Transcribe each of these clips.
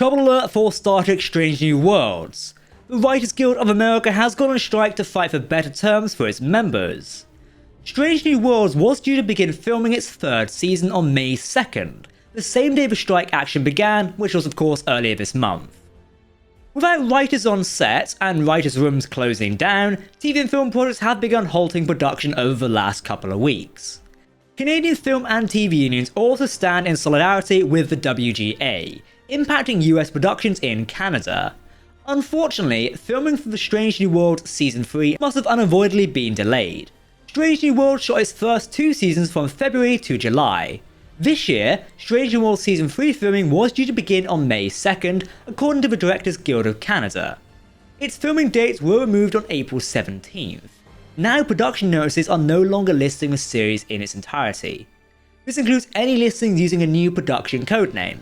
Trouble alert for Star Trek Strange New Worlds. The Writers Guild of America has gone on strike to fight for better terms for its members. Strange New Worlds was due to begin filming its third season on May 2nd, the same day the strike action began, which was of course earlier this month. Without writers on set and writers' rooms closing down, TV and film projects have begun halting production over the last couple of weeks. Canadian film and TV unions also stand in solidarity with the WGA, impacting US productions in Canada. Unfortunately, filming for the Strange New Worlds Season 3 must have unavoidably been delayed. Strange New Worlds shot its first 2 seasons from February to July. This year, Strange New Worlds Season 3 filming was due to begin on May 2nd, according to the Directors Guild of Canada. Its filming dates were removed on April 17th. Now production notices are no longer listing the series in its entirety. This includes any listings using a new production codename.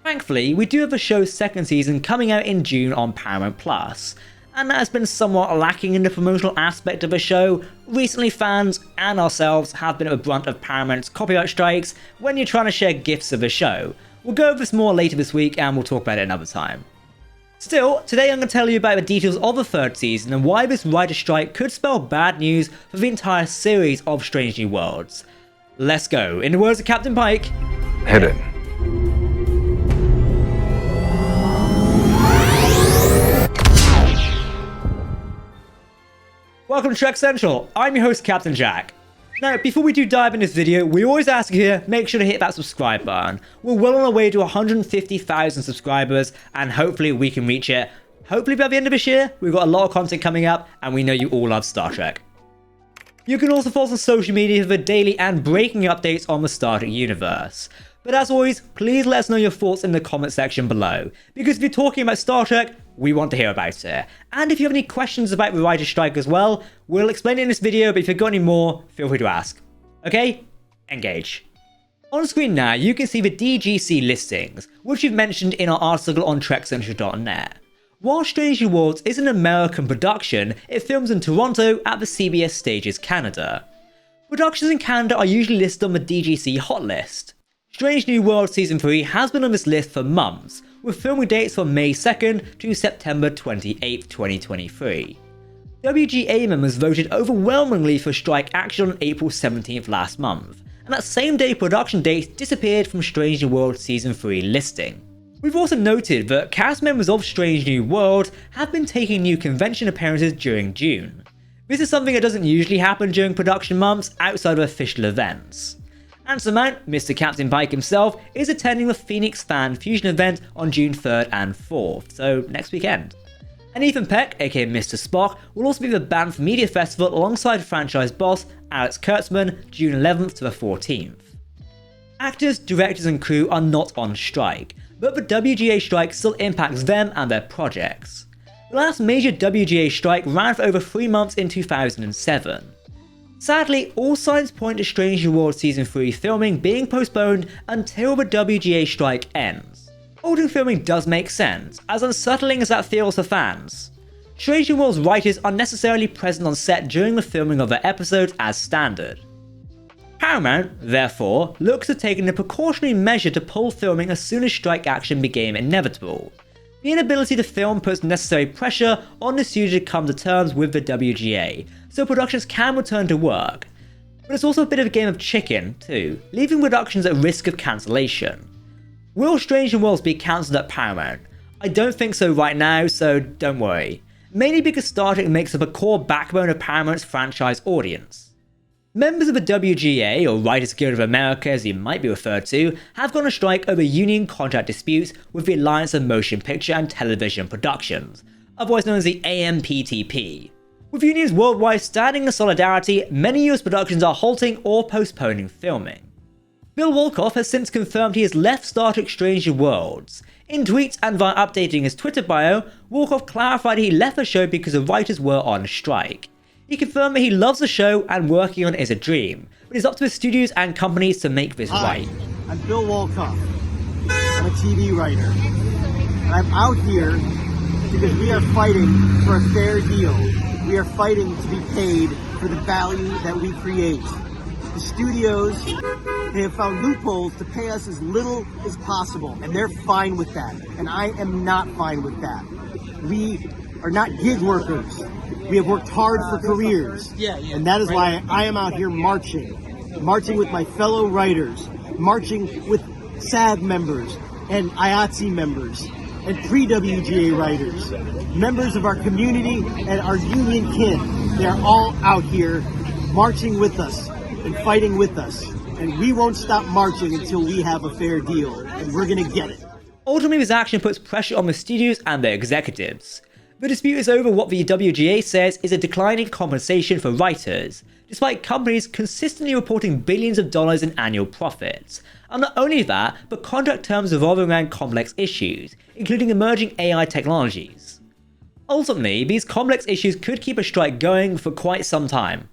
Thankfully, we do have the show's second season coming out in June on Paramount+, and that has been somewhat lacking in the promotional aspect of the show. Recently, fans and ourselves have been at the brunt of Paramount's copyright strikes when you're trying to share GIFs of the show. We'll go over this more later this week and we'll talk about it another time. Still, today I'm going to tell you about the details of the third season and why this writer strike could spell bad news for the entire series of Strange New Worlds. Let's go. In the words of Captain Pike, hidden. Welcome to Trek Central, I'm your host Captain Jack. Now, before we do dive in this video, we always ask you here, make sure to hit that subscribe button. We're well on our way to 150,000 subscribers, and hopefully we can reach it. Hopefully by the end of this year, we've got a lot of content coming up, and we know you all love Star Trek. You can also follow us on social media for the daily and breaking updates on the Star Trek universe. But as always, please let us know your thoughts in the comment section below, because if you're talking about Star Trek, we want to hear about it. And if you have any questions about the writer's strike as well, we'll explain it in this video, but if you've got any more, feel free to ask. Okay? Engage. On screen now, you can see the DGC listings, which we've mentioned in our article on TrekCentral.net. While Strange New Worlds is an American production, it films in Toronto at the CBS Studios Canada. Productions in Canada are usually listed on the DGC hot list. Strange New Worlds Season 3 has been on this list for months, with filming dates from May 2nd to September 28th, 2023. WGA members voted overwhelmingly for strike action on April 17th last month, and that same day production dates disappeared from Strange New Worlds Season 3 listing. We've also noted that cast members of Strange New Worlds have been taking new convention appearances during June. This is something that doesn't usually happen during production months outside of official events. And Samant, Mr. Captain Pike himself, is attending the Phoenix Fan Fusion event on June 3rd and 4th, so next weekend. And Ethan Peck, aka Mr. Spock, will also be at the Banff Media Festival alongside franchise boss Alex Kurtzman, June 11th to the 14th. Actors, directors and crew are not on strike, but the WGA strike still impacts them and their projects. The last major WGA strike ran for over 3 months in 2007. Sadly, all signs point to Strange New Worlds Season 3 filming being postponed until the WGA strike ends. Halting filming does make sense, as unsettling as that feels for fans. Strange New Worlds writers are necessarily present on set during the filming of their episodes as standard. Paramount, therefore, looks to take a precautionary measure to pull filming as soon as strike action became inevitable. The inability to film puts necessary pressure on the studio to come to terms with the WGA, so productions can return to work. But it's also a bit of a game of chicken, too, leaving productions at risk of cancellation. Will Strange New Worlds be cancelled at Paramount? I don't think so right now, so don't worry. Mainly because Star Trek makes up a core backbone of Paramount's franchise audience. Members of the WGA, or Writers Guild of America as you might be referred to, have gone on strike over union contract disputes with the Alliance of Motion Picture and Television Productions, otherwise known as the AMPTP. With unions worldwide standing in solidarity, many US productions are halting or postponing filming. Bill Wolkoff has since confirmed he has left Star Trek Strange New Worlds. In tweets and via updating his Twitter bio, Wolkoff clarified he left the show because the writers were on strike. He confirmed that he loves the show and working on it is a dream, but it's up to the studios and companies to make this right. I'm Bill Wolkoff. I'm a TV writer. And I'm out here because we are fighting for a fair deal. We are fighting to be paid for the value that we create. The studios, they have found loopholes to pay us as little as possible, and they're fine with that. And I am not fine with that. We are not gig workers. We have worked hard for careers. And that is why I am out here marching with my fellow writers, marching with SAG members and IATSE members and pre-WGA writers, members of our community and our union kin. They are all out here marching with us and fighting with us. And we won't stop marching until we have a fair deal, and we're gonna get it. Ultimately, this action puts pressure on the studios and their executives. The dispute is over what the WGA says is a decline in compensation for writers, despite companies consistently reporting billions of dollars in annual profits. And not only that, but contract terms revolving around complex issues, including emerging AI technologies. Ultimately, these complex issues could keep a strike going for quite some time.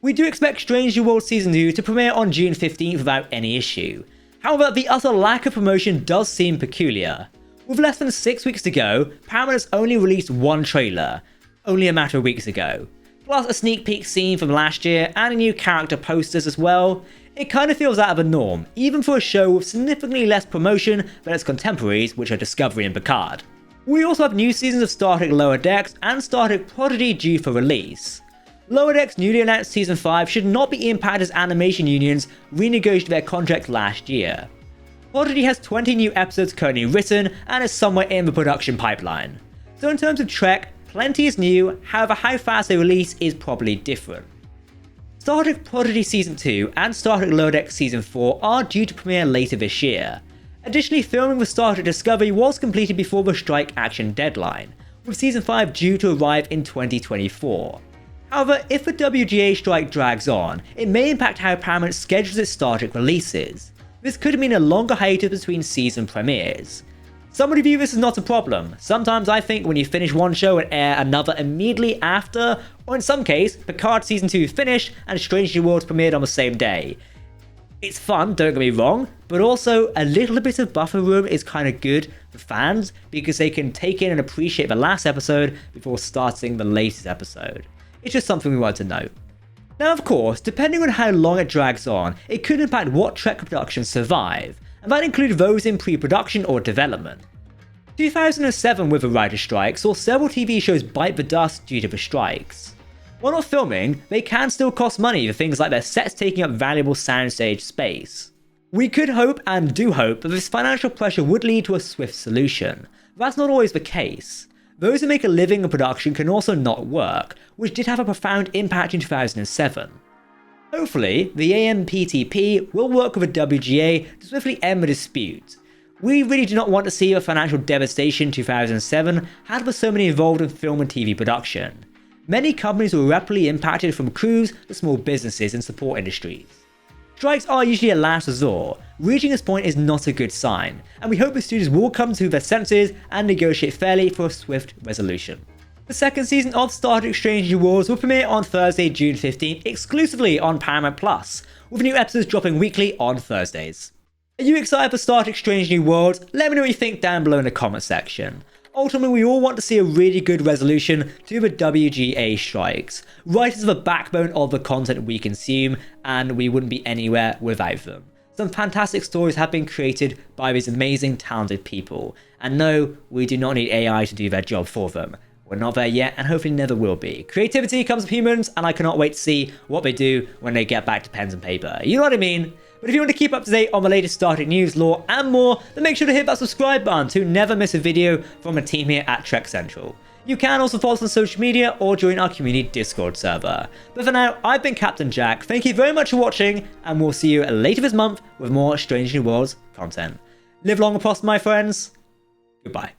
We do expect Strange New World Season 2 to premiere on June 15th without any issue. However, the utter lack of promotion does seem peculiar. With less than 6 weeks to go, Paramount has only released one trailer, only a matter of weeks ago, plus a sneak peek scene from last year and a new character posters as well. It kind of feels out of the norm, even for a show with significantly less promotion than its contemporaries, which are Discovery and Picard. We also have new seasons of Star Trek Lower Decks and Star Trek Prodigy due for release. Lower Decks' newly announced Season 5 should not be impacted as animation unions renegotiated their contract last year. Prodigy has 20 new episodes currently written and is somewhere in the production pipeline. So in terms of Trek, plenty is new, however how fast they release is probably different. Star Trek Prodigy Season 2 and Star Trek Lower Decks Season 4 are due to premiere later this year. Additionally, filming for Star Trek Discovery was completed before the strike action deadline, with Season 5 due to arrive in 2024. However, if the WGA strike drags on, it may impact how Paramount schedules its Star Trek releases. This could mean a longer hiatus between season premieres. Some would view this as not a problem. Sometimes I think when you finish one show and air another immediately after, or in some case, Picard Season 2 finished and Strange New Worlds premiered on the same day. It's fun, don't get me wrong, but also a little bit of buffer room is kind of good for fans because they can take in and appreciate the last episode before starting the latest episode. It's just something we want to note. Now of course, depending on how long it drags on, it could impact what Trek productions survive, and that includes those in pre-production or development. 2007 with the writer's strike saw several TV shows bite the dust due to the strikes. While not filming, they can still cost money for things like their sets taking up valuable soundstage space. We could hope and do hope that this financial pressure would lead to a swift solution, but that's not always the case. Those who make a living in production can also not work, which did have a profound impact in 2007. Hopefully, the AMPTP will work with the WGA to swiftly end the dispute. We really do not want to see the financial devastation 2007 had with so many involved in film and TV production. Many companies were rapidly impacted from crews to small businesses and support industries. Strikes are usually a last resort. Reaching this point is not a good sign, and we hope the studios will come to their senses and negotiate fairly for a swift resolution. The second season of Star Trek Strange New Worlds will premiere on Thursday, June 15th exclusively on Paramount+, with new episodes dropping weekly on Thursdays. Are you excited for Star Trek Strange New Worlds? Let me know what you think down below in the comment section. Ultimately, we all want to see a really good resolution to the WGA strikes. Writers are the backbone of the content we consume, and we wouldn't be anywhere without them. Some fantastic stories have been created by these amazing, talented people. And no, we do not need AI to do their job for them. We're not there yet, and hopefully never will be. Creativity comes from humans, and I cannot wait to see what they do when they get back to pens and paper. You know what I mean? But if you want to keep up to date on the latest Star Trek news, lore, and more, then make sure to hit that subscribe button to never miss a video from the team here at Trek Central. You can also follow us on social media or join our community Discord server. But for now, I've been Captain Jack. Thank you very much for watching, and we'll see you later this month with more Strange New Worlds content. Live long and prosper, my friends. Goodbye.